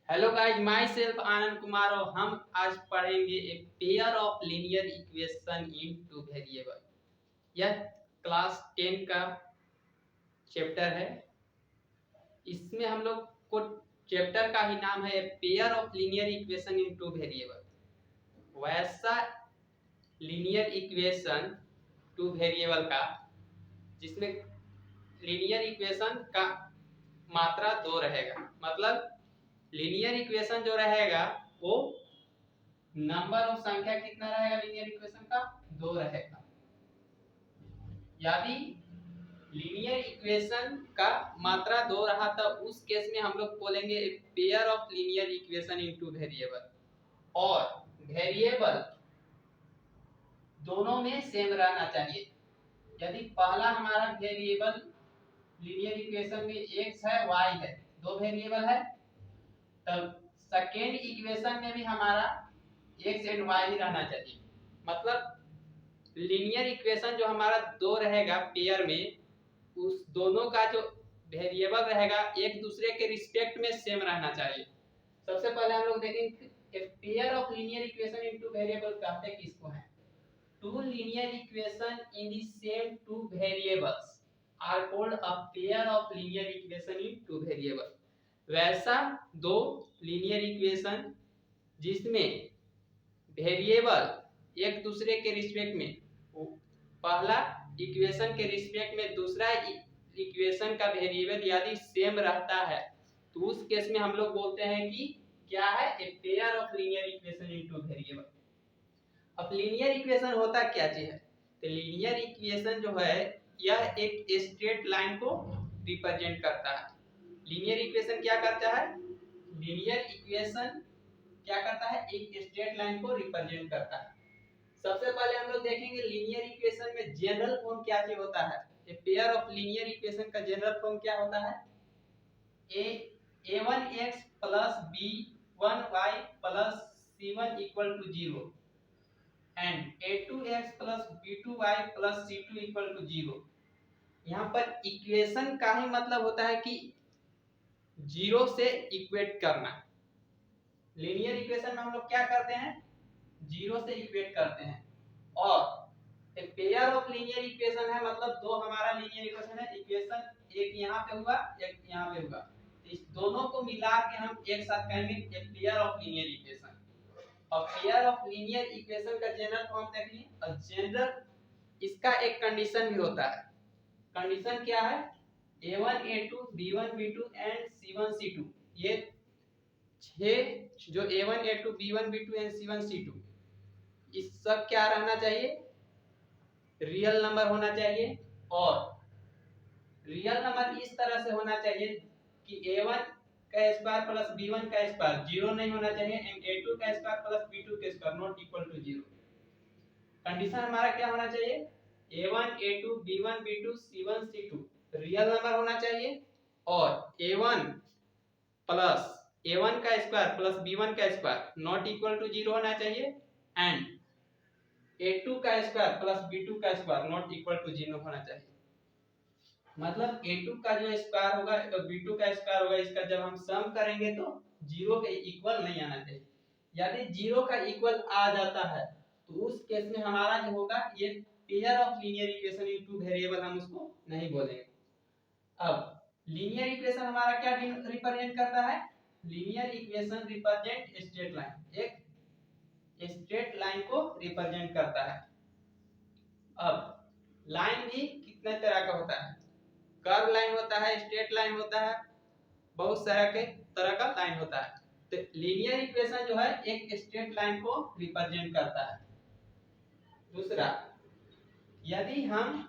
Hello guys, my self Anand Kumar और हम आज पढ़ेंगे एक pair of linear equation in two variable. यह क्लास 10 का चैप्टर है। इसमें हम लोग को चैप्टर का ही नाम है pair of linear equation in two variable. वैसा लीनियर इक्वेशन टू वेरिएबल का जिसमें लीनियर इक्वेशन का मात्रा 2 रहेगा। मतलब लीनियर इक्वेशन जो रहेगा वो नंबर ऑफ संख्या कितना रहेगा, लीनियर इक्वेशन का 2 रहेगा। यदि लीनियर इक्वेशन का मात्रा 2 रहा तो उस केस में हम लोग बोलेंगे pair of linear equation in two variable. और वेरिएबल दोनों में सेम रहना चाहिए। यदि पहला हमारा वेरिएबल लीनियर इक्वेशन में x है y है, दो वेरिएबल है, तब सेकेंड इक्वेशन में भी हमारा x एंड y ही रहना चाहिए। मतलब लीनियर इक्वेशन जो हमारा 2 रहेगा पेयर में, उस दोनों का जो वेरिएबल रहेगा एक दूसरे के रिस्पेक्ट में सेम रहना चाहिए। सबसे पहले हम लोग देखेंगे pair of linear equation in two variable कहते किसको है। Two linear equation in the same two variables are called a pair of linear equation in two variable. वैसा दो लीनियर इक्वेशन जिसमें वेरिएबल एक दूसरे के रिस्पेक्ट में, पहला इक्वेशन के रिस्पेक्ट में दूसरा इक्वेशन का वेरिएबल यदि सेम रहता है तो उस केस में हम लोग बोलते हैं कि क्या है, a pair of linear equation in two variable. अब लीनियर इक्वेशन होता क्या चीज है, तो लीनियर इक्वेशन जो है यह एक स्ट्रेट लाइन को रिप्रेजेंट करता है। लीनियर इक्वेशन क्या करता है, लीनियर इक्वेशन क्या करता है, एक स्ट्रेट लाइन को रिप्रेजेंट करता है। सबसे पहले हम लोग देखेंगे लीनियर इक्वेशन में जनरल फॉर्म क्या क्या होता है। A pair of linear equation का जनरल फॉर्म क्या होता है, a1x plus b1y plus c1 equal to 0 and a2x plus b2y plus c2 equal to 0। यहाँ पर इक्वेशन का ही मतलब होता है कि जीरो से इक्वेट करना। लीनियर इक्वेशन में हम लोग क्या करते हैं, जीरो से इक्वेट करते हैं। और एक पेयर ऑफ लीनियर इक्वेशन है, मतलब दो हमारा लीनियर इक्वेशन है, इक्वेशन एक यहाँ पे हुआ एक यहाँ पे हुआ, इस दोनों को मिला के हम एक साथ कहेंगे एक पेयर ऑफ लीनियर इक्वेशन। और पेयर ऑफ लीनियर इक्वेशन का जनरल फॉर्म देखिए, और जनरल इसका एक कंडीशन भी होता है। कंडीशन क्या है, a1 a2 b1 b2 and c1 c2, ये छह जो a1 a2 b1 b2 and c1 c2, इस सब क्या रहना चाहिए, रियल नंबर होना चाहिए। और रियल नंबर इस तरह से होना चाहिए कि a1 का स्क्वायर प्लस b1 का स्क्वायर जीरो नहीं होना चाहिए एंड a2 का स्क्वायर प्लस b2 का square not equal to 0। Condition हमारा क्या होना चाहिए, a1 a2 b1 b2 c1 c2 real number होना चाहिए। और a1 प्लस a1 का स्क्वायर प्लस b1 का स्क्वायर नॉट इक्वल टू 0 होना चाहिए एंड a2 का स्क्वायर प्लस b2 का स्क्वायर नॉट इक्वल टू 0 होना चाहिए। मतलब a2 का जो स्क्वायर होगा और b2 का स्क्वायर होगा, इसका जब हम सम करेंगे तो 0 के इक्वल नहीं आना चाहिए। यदि 0 का इक्वल आ जाता है तो उस केस में हमारा जो होगा ये pair of linear equation in two variable, हम उसको नहीं बोलेंगे। अब लीनियर इक्वेशन हमारा क्या रिप्रेजेंट करता है, linear equation represent straight line, एक स्ट्रेट लाइन को रिप्रेजेंट करता है। अब लाइन भी कितने तरह का होता है, कर्व लाइन होता है, स्ट्रेट लाइन होता है, बहुत सारा के तरह का लाइन होता है। तो लीनियर इक्वेशन जो है एक स्ट्रेट लाइन को रिप्रेजेंट करता है। दूसरा, यदि हम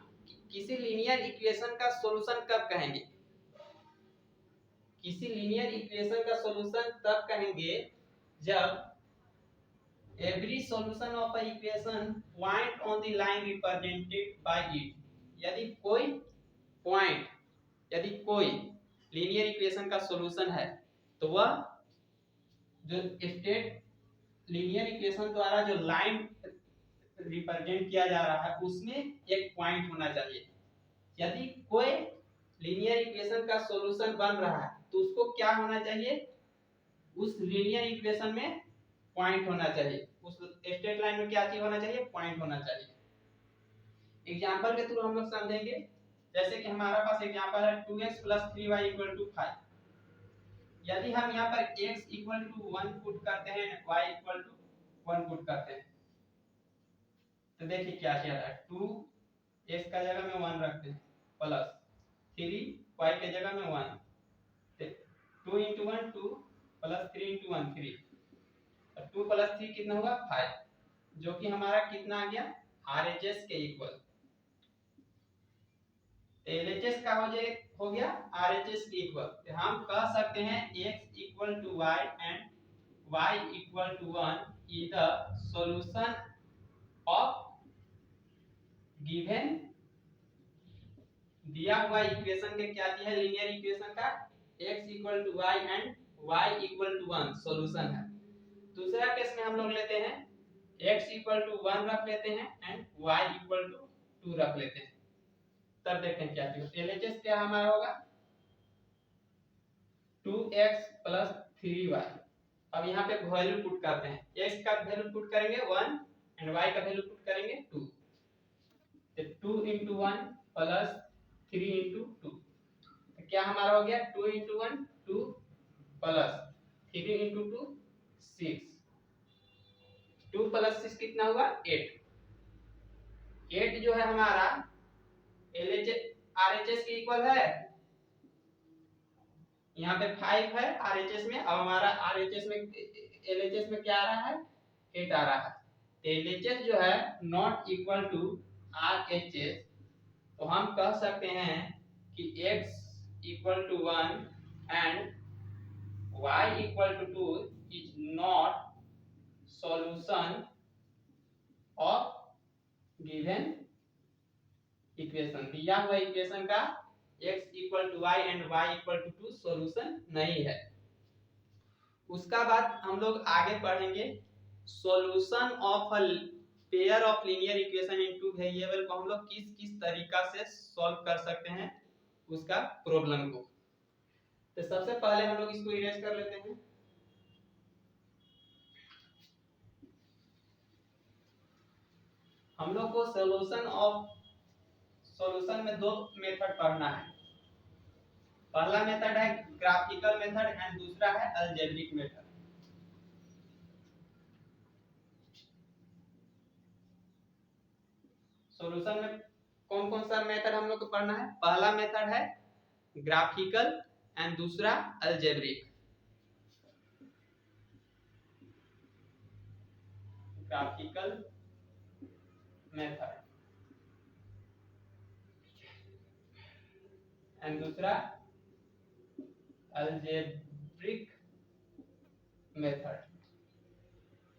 किसी लीनियर इक्वेशन का सॉल्यूशन कब कहेंगे, किसी लीनियर इक्वेशन का सॉल्यूशन तब कहेंगे जब every solution of a equation point on the line represented by it। यदि कोई पॉइंट, यदि कोई लीनियर इक्वेशन का सॉल्यूशन है तो वह जो स्टेट लीनियर इक्वेशन द्वारा जो लाइन रिप्रेजेंट किया जा रहा है उसमें एक पॉइंट होना चाहिए। यदि कोई लीनियर इक्वेशन का सॉल्यूशन बन रहा है तो उसको क्या होना चाहिए, उस लीनियर इक्वेशन में पॉइंट होना चाहिए, उस स्ट्रेट लाइन में क्या चीज होना चाहिए, पॉइंट होना चाहिए। एग्जांपल के थ्रू हम लोग समझेंगे। जैसे कि हमारा पास एग्जांपल है 2x + 3y = 5। यदि हम यहाँ पर x = 1 पुट करते हैं, y = 1 पुट करते हैं, तो देखिए क्या किया है, 2 x का जगह में 1 रखते हैं प्लस 3 y के जगह में 1, 2 × 1 2 प्लस 3 × 1 3, 2 + 3 कितना होगा 5, जो कि हमारा कितना आ गया RHS के इक्वल। LHS का हो गया RHS के इक्वल। तो हम कह सकते हैं x = y and y = 1 is the solution of given दिया हुआ इक्वेशन के क्या चीज है, लीनियर इक्वेशन का x = y and y = 1 solution है। दूसरा केस में हम लोग लेते हैं x = 1 रख लेते हैं एंड y = 2 रख लेते हैं। तब देखते हैं क्या चीज LHS क्या हमारा होगा 2x + 3y। अब यहाँ पे वैल्यू पुट करते हैं, x का वैल्यू पुट करेंगे 1 एंड y का वैल्यू पुट करेंगे 2, तो 2 × 1 प्लस 3 × 2, तो क्या हमारा हो गया 2 × 1 2 प्लस 3 × 2 6, 2 + 6 कितना हुआ 8। 8 जो है हमारा LHS RHS के इक्वल है। यहाँ पे 5 है RHS में, अब हमारा RHS में LHS में क्या आ रहा है 8 आ रहा है। LHS जो है नॉट इक्वल टू RHS, तो हम कह सकते हैं कि x = 1 and y = 2 is not solution of given equation. दिया हुआ इक्वेशन का x = y and y = 2 solution नहीं है। उसका बाद हम लोग आगे पढ़ेंगे solution of a pair of linear equation in two variable को हम लोग किस किस तरीका से सॉल्व कर सकते हैं उसका प्रॉब्लम को। तो सबसे पहले हम लोग इसको इरेज कर लेते हैं। हम लोग को सॉल्यूशन में दो मेथड पढ़ना है। पहला मेथड है ग्राफिकल मेथड एंड दूसरा है अलजेब्रिक मेथड। सॉल्यूशन में कौन कौन सा मेथड हम लोग को पढ़ना है, पहला मेथड है ग्राफिकल एंड दूसरा अलजेब्रिक। ग्राफिकल मेथड एंड दूसरा अलजेब्रिक मेथड।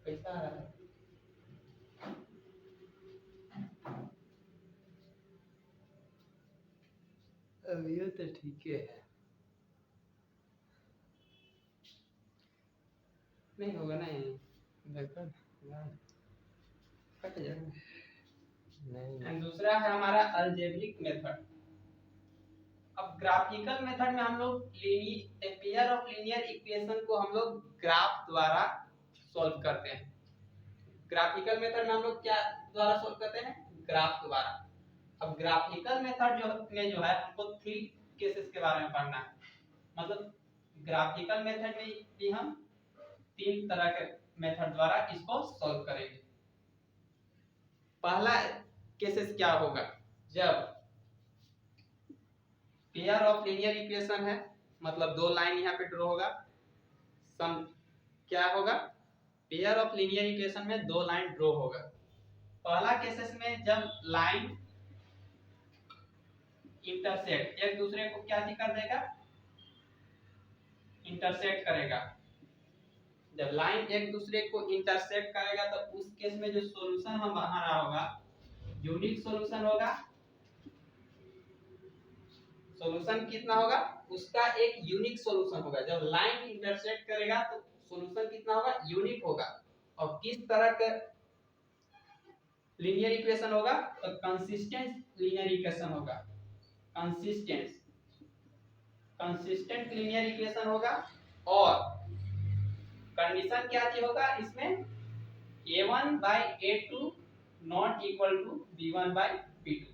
कैसा आ रहा है अब ये तो ठीक है, नहीं होगा ना ये मेथड कट जाएगा नहीं। एंड दूसरा है हमारा अलजेब्रिक मेथड। अब ग्राफिकल मेथड में हम लोग पेयर ऑफ लीनियर इक्वेशन को हम लोग ग्राफ द्वारा सॉल्व करते हैं। ग्राफिकल मेथड में हम लोग क्या द्वारा सॉल्व करते हैं, ग्राफ द्वारा। अब ग्राफिकल मेथड जो है हमको 3 केसेस के बारे में पढ़ना है। मतलब ग्राफिकल मेथड में भी हम 3 तरह के मेथड द्वारा इसको सॉल्व करेंगे। पहला केसेस क्या होगा, जब पेयर ऑफ लीनियर इक्वेशन है, मतलब दो लाइन यहाँ पे ड्रॉ होगा। सम क्या होगा, पेयर ऑफ लीनियर इक्वेशन में दो लाइन ड्रॉ होगा। पहला केसेस में जब लाइन इंटरसेक्ट एक दूसरे को क्या कर देगा, इंटरसेक्ट करेगा। जब लाइन एक दूसरे को इंटरसेक्ट करेगा तो उस केस में जो सॉल्यूशन हमारा होगा यूनिक सॉल्यूशन होगा। सॉल्यूशन कितना होगा, उसका एक यूनिक सॉल्यूशन होगा। जब लाइन इंटरसेक्ट करेगा तो सॉल्यूशन कितना होगा, यूनिक होगा। और किस तरह का लीनियर इक्वेशन होगा, तो कंसिस्टेंट लीनियर इक्वेशन होगा। कंसिस्टेंट लीनियर इक्वेशन होगा। और कंडीशन क्या चीज होगा इसमें, a1 by a2 not equal to b1 by b2।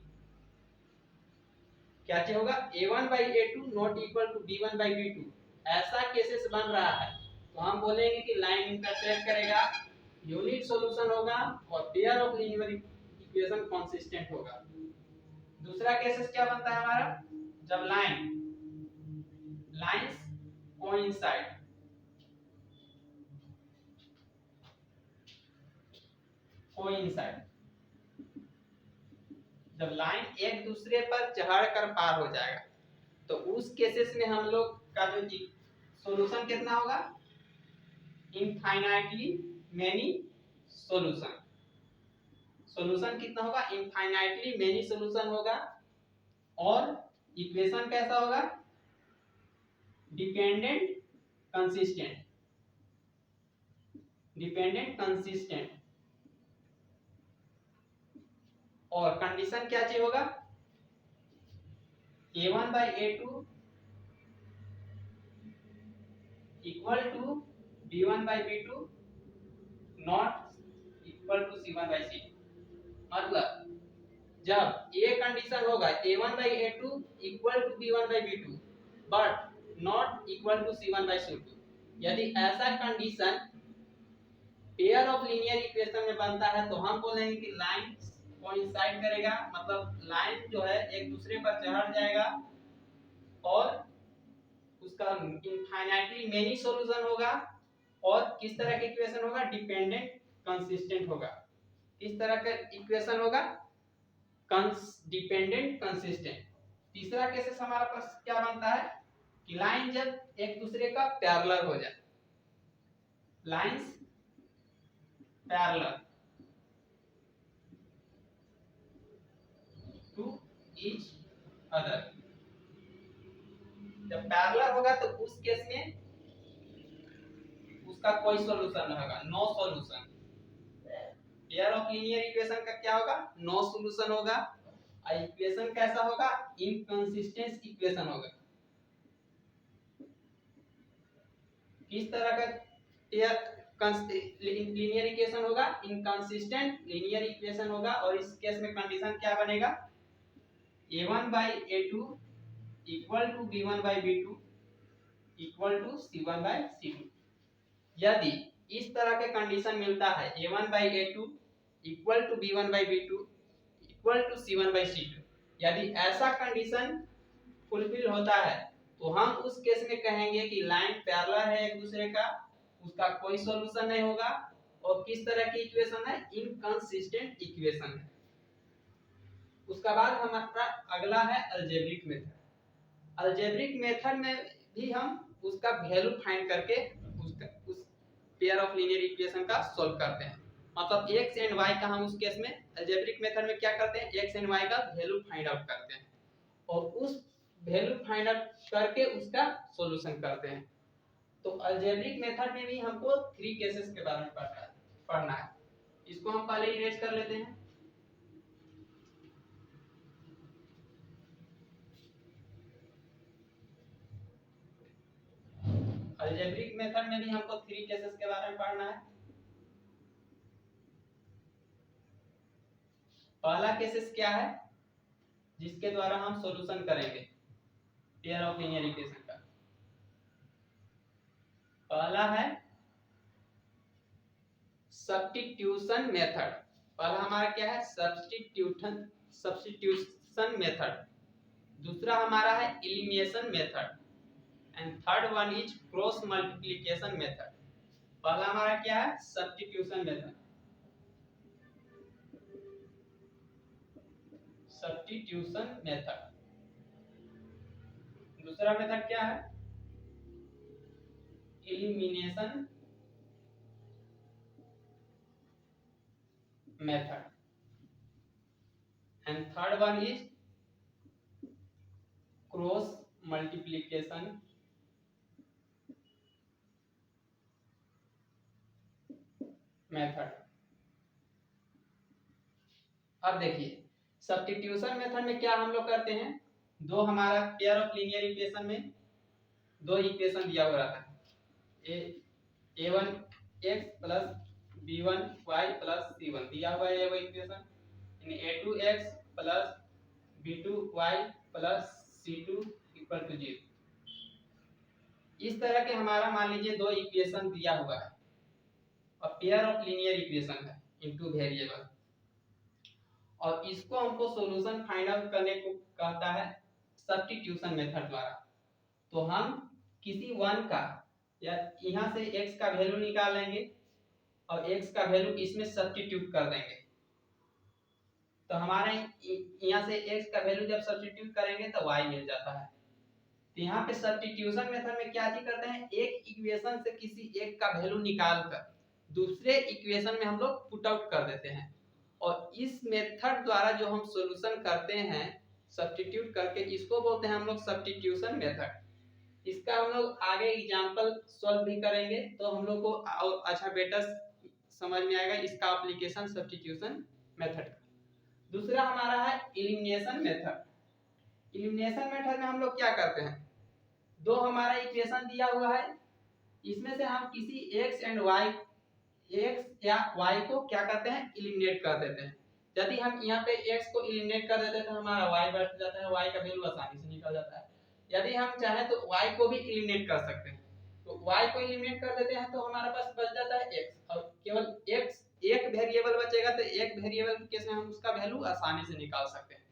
क्या चीज होगा, a1 by a2 not equal to b1 by b2। ऐसा केसेस बन रहा है तो हम बोलेंगे कि लाइन इंटरसेक्ट करेगा, यूनिट सॉल्यूशन होगा और pair of linear equation consistent होगा। दूसरा केसेस क्या बनता है हमारा, जब लाइंस कोइंसाइड, जब लाइन एक दूसरे पर चढ़ कर पार हो जाएगा तो उस केसेस में हम लोग का जो सॉल्यूशन कितना होगा, इनफाइनाइटली मेनी सॉल्यूशन। सॉल्यूशन कितना होगा, इनफाइनाइटली मेनी सॉल्यूशन होगा। और इक्वेशन कैसा होगा, डिपेंडेंट कंसिस्टेंट, और कंडीशन क्या चाहिए होगा, a1 by a2 equal to b1 by b2 not equal to c1 by c2। मतलब जब ये कंडीशन होगा a1 by a2 equal to b1 by b2 but not equal to c1 by c2, यदि ऐसा condition pair of linear equation में बनता है तो हम बोलेंगे कि लाइन कोइंसाइड करेगा, मतलब लाइन जो है एक दूसरे पर चढ़ जाएगा और उसका इनफाइनाइटली मेनी सॉल्यूशन होगा। और किस तरह का इक्वेशन होगा, डिपेंडेंट कंसिस्टेंट होगा। किस तरह का इक्वेशन होगा, डिपेंडेंट कंसिस्टेंट। तीसरा केसेस हमारा पास क्या बनता है कि लाइन जब एक दूसरे का पैरेलल हो जाए, lines parallel to each other. जब पैरेलल होगा तो उस केस में उसका कोई सॉल्यूशन नहीं होगा, no solution. Pair of linear equation का क्या होगा, नो सॉल्यूशन होगा। और इक्वेशन कैसा होगा, इनकंसिस्टेंट इक्वेशन होगा। किस तरह का लीनियर इक्वेशन होगा, इनकंसिस्टेंट लीनियर इक्वेशन होगा। और इस केस में कंडीशन क्या बनेगा, a1 by a2 equal to b1 by b2 equal to c1 by c2। यदि इस तरह के कंडीशन मिलता है a1 by a2 equal to b1 by b2 equal to c1 by c2, यदि ऐसा कंडीशन फुलफिल होता है तो हम उस केस में कहेंगे कि लाइन पैरेलल है एक दूसरे का, उसका कोई सॉल्यूशन नहीं होगा। और किस तरह की इक्वेशन है, इनकंसिस्टेंट इक्वेशन है। उसका बाद हमारा अगला है अलजेब्रिक मेथड। अलजेब्रिक मेथड में भी हम उसका वैल्यू फाइंड करके उस पेयर ऑफ लीनियर इक्वेशन का सॉल्व करते हैं। मतलब x एंड y का हम उस केस में अलजेब्रिक मेथड में क्या करते हैं, x एंड y का वैल्यू फाइंड आउट करते हैं और उस वैल्यू फाइंड आउट करके उसका सॉल्यूशन करते हैं। तो अलजेब्रिक मेथड में भी हमको 3 केसेस के बारे में पढ़ना है। इसको हम पहले इरेज कर लेते हैं। अलजेब्रिक मेथड में भी हमको 3 केसेस के बारे में पढ़ना है। पहला केसेस क्या है, जिसके द्वारा हम सॉल्यूशन करेंगे पेयर ऑफ लीनियर इक्वेशन का। पहला है सब्स्टिट्यूशन मेथड। पहला हमारा क्या है, सब्स्टिट्यूशन मेथड। दूसरा हमारा है elimination method and third one is cross multiplication method. पहला हमारा क्या है, सब्स्टिट्यूशन मेथड। Substitution method. दूसरा मेथड क्या है, elimination method and third one is cross multiplication method. अब देखिए सब्स्टिट्यूशन मेथड में क्या हम लोग करते हैं, दो हमारा पेयर ऑफ लीनियर इक्वेशन में दो इक्वेशन दिया हुआ रहता है, a1 x plus b1 y plus c1 दिया हुआ है वो इक्वेशन, यानी a2 x plus b2 y plus c2 equal to 0। इस तरह के हमारा मान लीजिए दो इक्वेशन दिया हुआ है और पेयर ऑफ लीनियर इक्वेशन है इनटू वेरिएबल, और इसको हमको सॉल्यूशन फाइंड आउट करने को कहता है सब्स्टिट्यूशन मेथड द्वारा। तो हम किसी वन का या यहाँ से x का वैल्यू निकालेंगे और x का वैल्यू इसमें सब्स्टिट्यूट कर देंगे, तो हमारे यहाँ से x का वैल्यू जब सब्स्टिट्यूट करेंगे तो y मिल जाता है। तो यहाँ पे सब्स्टिट्यूशन मेथड में क्या चीज करते हैं, एक इक्वेशन से किसी एक का वैल्यू निकाल कर दूसरे इक्वेशन में हम लोग पुट आउट कर देते हैं, और इस मेथड द्वारा जो हम सॉल्यूशन करते हैं सब्स्टिट्यूट करके, इसको बोलते हैं हम लोग सब्स्टिट्यूशन मेथड। इसका हम लोग आगे एग्जांपल सॉल्व भी करेंगे तो हम लोग को और अच्छा बेटर समझ में आएगा इसका एप्लीकेशन सब्स्टिट्यूशन मेथड। दूसरा हमारा है एलिमिनेशन मेथड। एलिमिनेशन मेथड में हम लोग क्या करते हैं, दो हमारा इक्वेशन दिया हुआ है, इसमें से हम किसी x एंड y, x या y को क्या करते हैं, एलिमिनेट कर देते हैं। यदि हम यहाँ पे x को एलिमिनेट कर देते हैं तो हमारा y बच जाता है, y का वैल्यू आसानी से निकल जाता है। यदि हम चाहें तो y को भी एलिमिनेट कर सकते हैं, तो y को एलिमिनेट कर देते हैं तो हमारे पास बच जाता है x, और केवल x एक वेरिएबल बचेगा, तो एक वेरिएबल के केस में हम उसका वैल्यू आसानी से निकाल सकते हैं।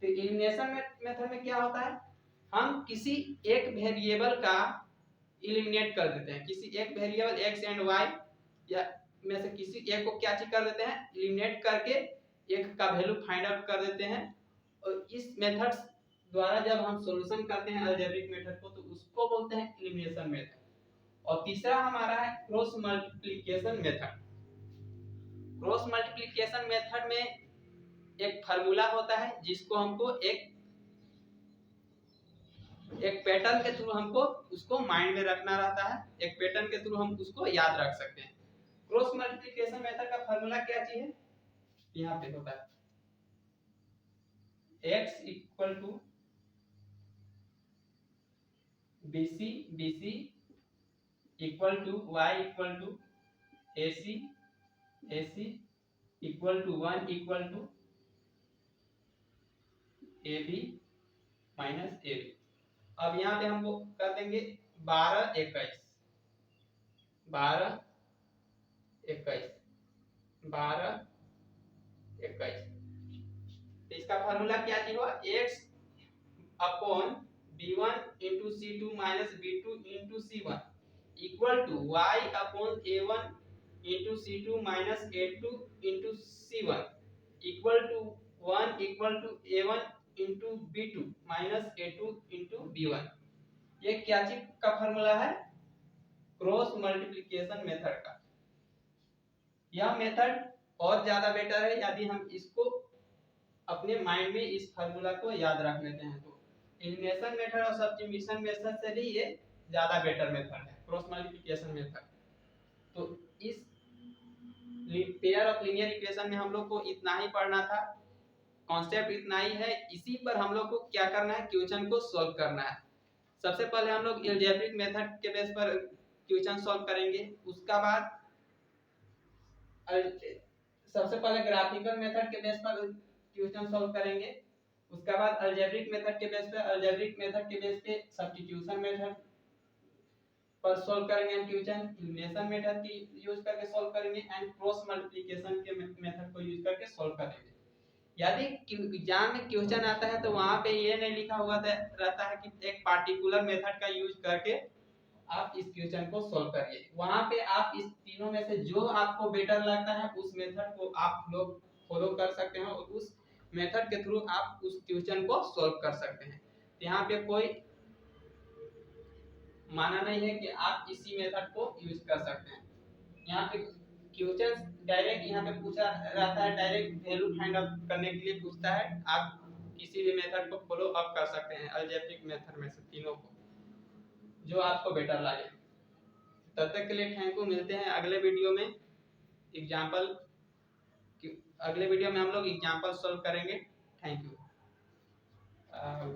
तो एलिमिनेशन मेथड में क्या होता है, हम किसी एक वेरिएबल का एलिमिनेट कर देते हैं, किसी एक वेरिएबल x एंड y या में से किसी एक को क्या चीज कर देते हैं, एलिमिनेट करके एक का वैल्यू फाइंड आउट कर देते हैं, और इस मेथड द्वारा जब हम सॉल्यूशन करते हैं अलजेब्रिक मेथड को तो उसको बोलते हैं एलिमिनेशन मेथड। और तीसरा हमारा है cross multiplication method. Cross multiplication method में एक फार्मूला होता है जिसको हमको एक पैटर्न के थ्रू हमको उसको माइंड में रखना रहता है, एक पैटर्न के थ्रू हम उसको याद रख सकते हैं। क्रॉस मल्टीप्लिकेशन मेथड का फार्मूला क्या चीज है, यहाँ पे होता है x equal to bc bc equal to y equal to ac ac equal to 1 equal to ab minus ab। अब यहाँ पे हमको कर देंगे 12 21 12 21 12 21। तो इसका फार्मूला क्या चीज हुआ, x upon b1 into c2 minus b2 into c1 equal to y upon a1 into c2 minus a2 into c1 equal to 1 equal to a1 into b2 minus a2 into b1। ये क्या चीज का formula है, cross multiplication method का। यह method और ज्यादा better है यदि हम इसको अपने माइंड में इस फार्मूला को याद रख लेते हैं। तो एलिमिनेशन मेथड और सब्स्टिट्यूशन मेथड से भी ये ज्यादा बेटर मेथड है क्रॉस मल्टीप्लिकेशन मेथड। तो इस पेयर ऑफ लीनियर इक्वेशन में हम लोग को इतना ही पढ़ना था, कॉन्सेप्ट इतना ही है। इसी पर हम लोग को क्या करना है, क्वेश्चन को सॉल्व करना है। सबसे पहले हम लोग अलजेब्रिक मेथड के बेस पर क्वेश्चन सॉल्व करेंगे, उसका बाद सबसे पहले ग्राफिकल मेथड के बेस पर क्वेश्चन सॉल्व करेंगे, उसके बाद अलजेब्रिक मेथड के बेस पे सब्स्टिट्यूशन मेथड पर सॉल्व करेंगे हम क्वेश्चन, एलिमिनेशन मेथड की यूज करके सॉल्व करेंगे एंड क्रॉस मल्टीप्लिकेशन के मेथड को यूज करके सॉल्व करेंगे। यदि एग्जाम में क्वेश्चन आता है तो वहां पे ये नहीं लिखा हुआ रहता है कि एक पार्टिकुलर मेथड का यूज करके आप इस क्वेश्चन को सॉल्व करिए। वहां पे आप इस तीनों में से जो आपको बेटर लगता है उस मेथड को आप लोग फॉलो कर सकते हैं और उस मेथड के थ्रू आप उस क्वेश्चन को सॉल्व कर सकते हैं। यहाँ पे कोई माना नहीं है कि आप इसी मेथड को यूज कर सकते हैं। यहाँ पे क्वेश्चन डायरेक्ट यहाँ पे पूछा रहता है, डायरेक्ट वैल्यू फाइंड आउट करने के लिए पूछता है। आप किसी भी मेथड को फॉलो अप कर सकते हैं अलजेब्रिक मेथड में से तीनों को, जो आपको बेटर लगे। तब तक के लिए थैंक यू। मिलते हैं अगले वीडियो में एग्जांपल, अगले वीडियो में हम लोग एग्जांपल सॉल्व करेंगे। Thank you.